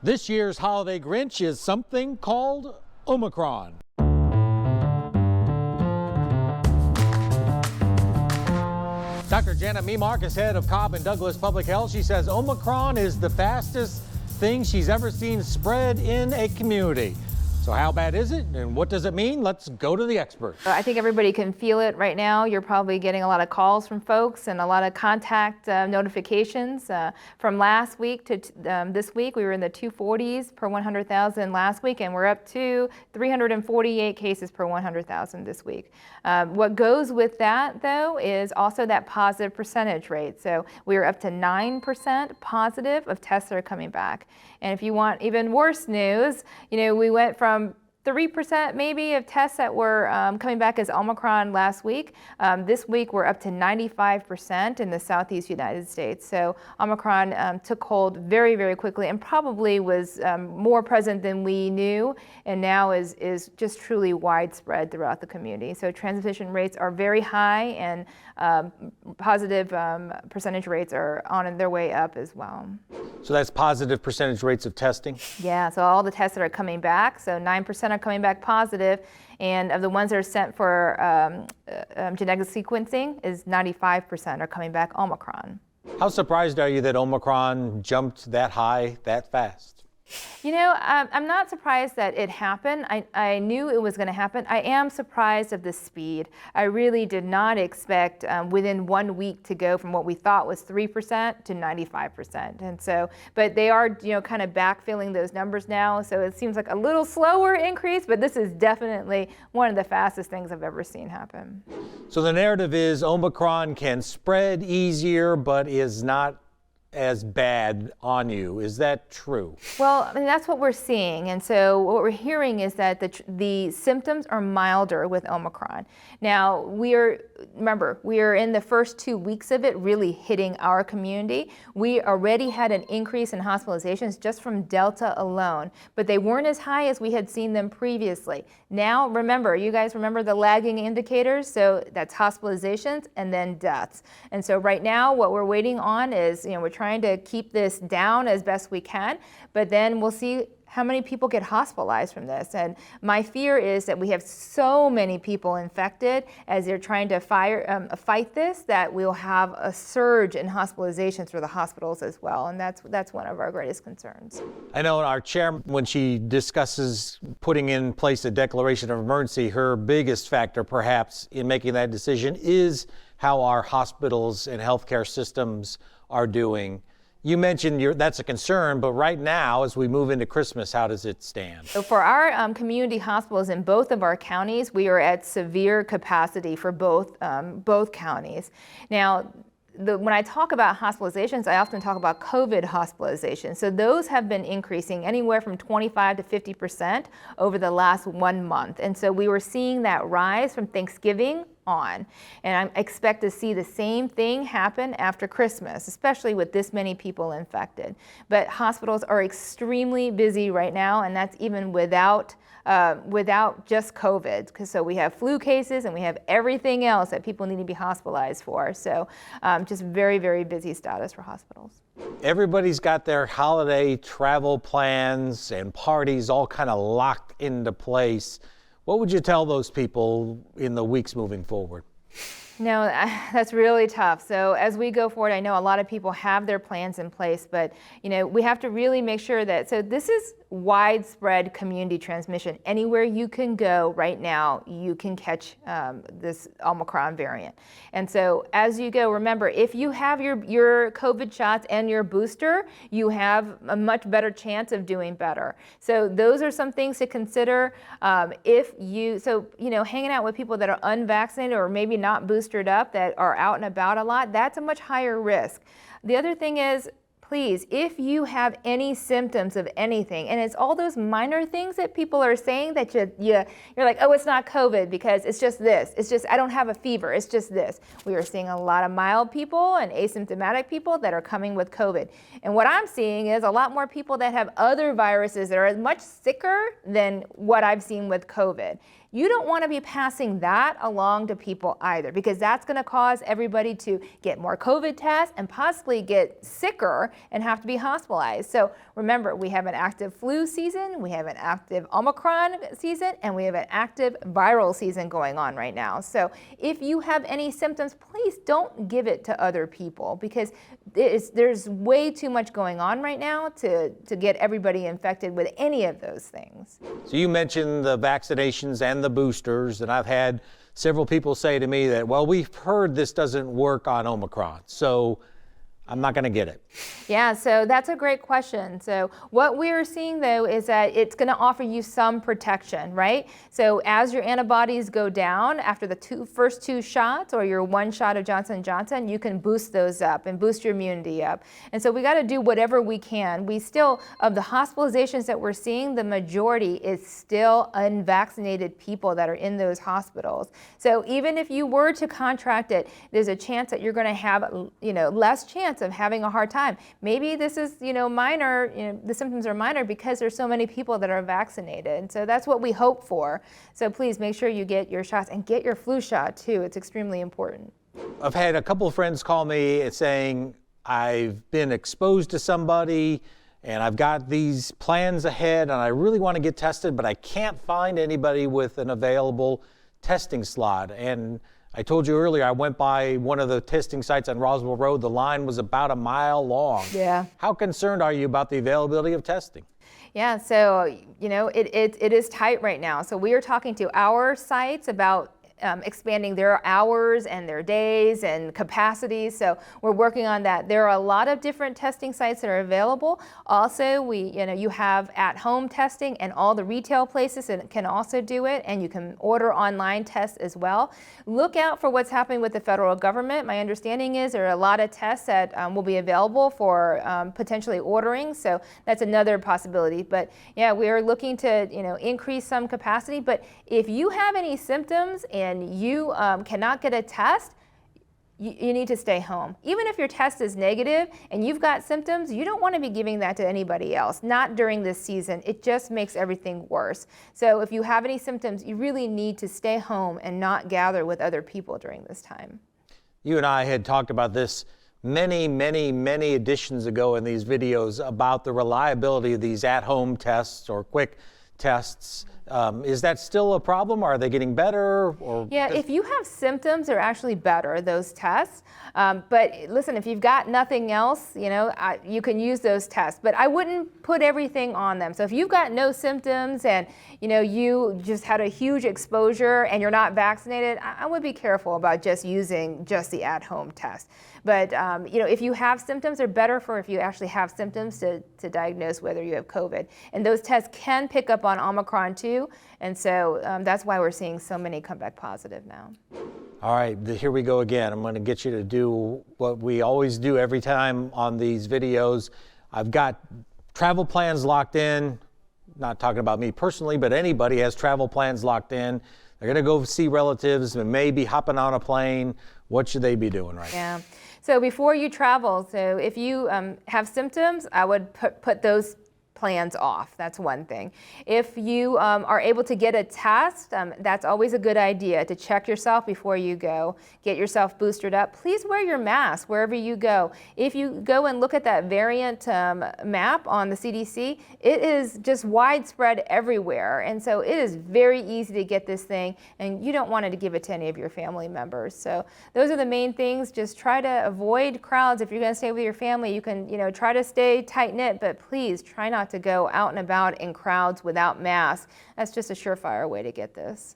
This year's holiday Grinch is something called Omicron. Dr. Janet Memark is head of Cobb and Douglas Public Health. She says Omicron is the fastest thing she's ever seen spread in a community. So how bad is it and what does it mean? Let's go to the expert. I think everybody can feel it right now. You're probably getting a lot of calls from folks and a lot of contact notifications. From last week to this week, we were in the 240s per 100,000 last week, and we're up to 348 cases per 100,000 this week. What goes with that, though, is also that positive percentage rate. So we are up to 9% positive of tests that are coming back. And if you want even worse news, we went from 3% maybe of tests that were coming back as Omicron last week. This week we're up to 95% in the Southeast United States. So Omicron took hold very, very quickly and probably was more present than we knew, and now is just truly widespread throughout the community. So transmission rates are very high, and positive percentage rates are on their way up as well. So that's positive percentage rates of testing? Yeah, so all the tests that are coming back, so 9% are coming back positive, and of the ones that are sent for genetic sequencing is 95% are coming back Omicron. How surprised are you that Omicron jumped that high that fast? I'm not surprised that it happened. I knew it was going to happen. I am surprised of the speed. I really did not expect within 1 week to go from what we thought was 3% to 95%. And so, but they are, kind of backfilling those numbers now. So it seems like a little slower increase, but this is definitely one of the fastest things I've ever seen happen. So the narrative is Omicron can spread easier, but is not as bad on you. Is that true? Well, that's what we're seeing. And so what we're hearing is that the symptoms are milder with Omicron. Now, remember, we are in the first 2 weeks of it really hitting our community. We already had an increase in hospitalizations just from Delta alone, but they weren't as high as we had seen them previously. Now, remember, you guys remember the lagging indicators? So that's hospitalizations and then deaths. And so right now, what we're waiting on is, we're trying to keep this down as best we can, but then we'll see how many people get hospitalized from this. And my fear is that we have so many people infected as they're trying to fight this, that we'll have a surge in hospitalizations for the hospitals as well. And that's one of our greatest concerns. I know our chair, when she discusses putting in place a declaration of emergency, her biggest factor perhaps in making that decision is how our hospitals and healthcare systems are doing. You mentioned that's a concern, but right now, as we move into Christmas, how does it stand? So for our community hospitals in both of our counties, we are at severe capacity for both counties. Now, when I talk about hospitalizations, I often talk about COVID hospitalizations. So those have been increasing anywhere from 25 to 50% over the last 1 month. And so we were seeing that rise from Thanksgiving on. And I expect to see the same thing happen after Christmas, especially with this many people infected. But hospitals are extremely busy right now, and that's even without just COVID. So we have flu cases and we have everything else that people need to be hospitalized for. So just very, very busy status for hospitals. Everybody's got their holiday travel plans and parties all kind of locked into place. What would you tell those people in the weeks moving forward? No, that's really tough. So as we go forward, I know a lot of people have their plans in place, but we have to really make sure that, so this is widespread community transmission. Anywhere you can go right now, you can catch this Omicron variant. And so as you go, remember, if you have your COVID shots and your booster, you have a much better chance of doing better. So those are some things to consider. Hanging out with people that are unvaccinated or maybe not boosted up, that are out and about a lot, that's a much higher risk. The other thing is, please, if you have any symptoms of anything, and it's all those minor things that people are saying that you're like, oh, it's not COVID because it's just this. It's just, I don't have a fever. It's just this. We are seeing a lot of mild people and asymptomatic people that are coming with COVID. And what I'm seeing is a lot more people that have other viruses that are much sicker than what I've seen with COVID. You don't want to be passing that along to people either, because that's going to cause everybody to get more COVID tests and possibly get sicker and have to be hospitalized. So remember, we have an active flu season, we have an active Omicron season, and we have an active viral season going on right now. So if you have any symptoms, please don't give it to other people, because there's way too much going on right now to get everybody infected with any of those things. So you mentioned the vaccinations and the boosters, and I've had several people say to me that, well, we've heard this doesn't work on Omicron, so I'm not going to get it. Yeah, so that's a great question. So what we're seeing though is that it's going to offer you some protection, right? So as your antibodies go down after the first two shots or your one shot of Johnson & Johnson, you can boost those up and boost your immunity up. And so we got to do whatever we can. We still, of the hospitalizations that we're seeing, the majority is still unvaccinated people that are in those hospitals. So even if you were to contract it, there's a chance that you're going to have, less chance of having a hard time. Maybe this is, minor, the symptoms are minor because there's so many people that are vaccinated. So that's what we hope for. So please make sure you get your shots and get your flu shot too. It's extremely important. I've had a couple of friends call me saying, I've been exposed to somebody and I've got these plans ahead and I really want to get tested, but I can't find anybody with an available testing slot. And I told you earlier, I went by one of the testing sites on Roswell Road. The line was about a mile long. Yeah. How concerned are you about the availability of testing? Yeah, so, it is tight right now. So we are talking to our sites about expanding their hours and their days and capacities. So we're working on that. There are a lot of different testing sites that are available. Also, you have at-home testing, and all the retail places that can also do it, and you can order online tests as well. Look out for what's happening with the federal government. My understanding is there are a lot of tests that will be available for potentially ordering. So that's another possibility. But yeah, we are looking to increase some capacity. But if you have any symptoms and you cannot get a test, you need to stay home. Even if your test is negative and you've got symptoms, you don't want to be giving that to anybody else, not during this season. It just makes everything worse. So if you have any symptoms, you really need to stay home and not gather with other people during this time. You and I had talked about this many editions ago in these videos about the reliability of these at-home tests or quick tests. Is that still a problem? Are they getting better? Yeah, if you have symptoms, they're actually better, those tests. But listen, if you've got nothing else, you can use those tests. But I wouldn't put everything on them. So if you've got no symptoms and you just had a huge exposure and you're not vaccinated, I would be careful about just using just the at-home test. But if you have symptoms, they're better for if you actually have symptoms to diagnose whether you have COVID. And those tests can pick up on Omicron too. And so that's why we're seeing so many come back positive now. All right, here we go again. I'm going to get you to do what we always do every time on these videos. I've got travel plans locked in. Not talking about me personally, but anybody has travel plans locked in. They're going to go see relatives and maybe hopping on a plane. What should they be doing right now? Yeah. So before you travel, so if you have symptoms, I would put those plans off. That's one thing. If you are able to get a test, that's always a good idea to check yourself before you go. Get yourself boosted up. Please wear your mask wherever you go. If you go and look at that variant map on the CDC, it is just widespread everywhere. And so it is very easy to get this thing, and you don't want to give it to any of your family members. So those are the main things. Just try to avoid crowds. If you're going to stay with your family, you can try to stay tight-knit, but please try not to go out and about in crowds without masks. That's just a surefire way to get this.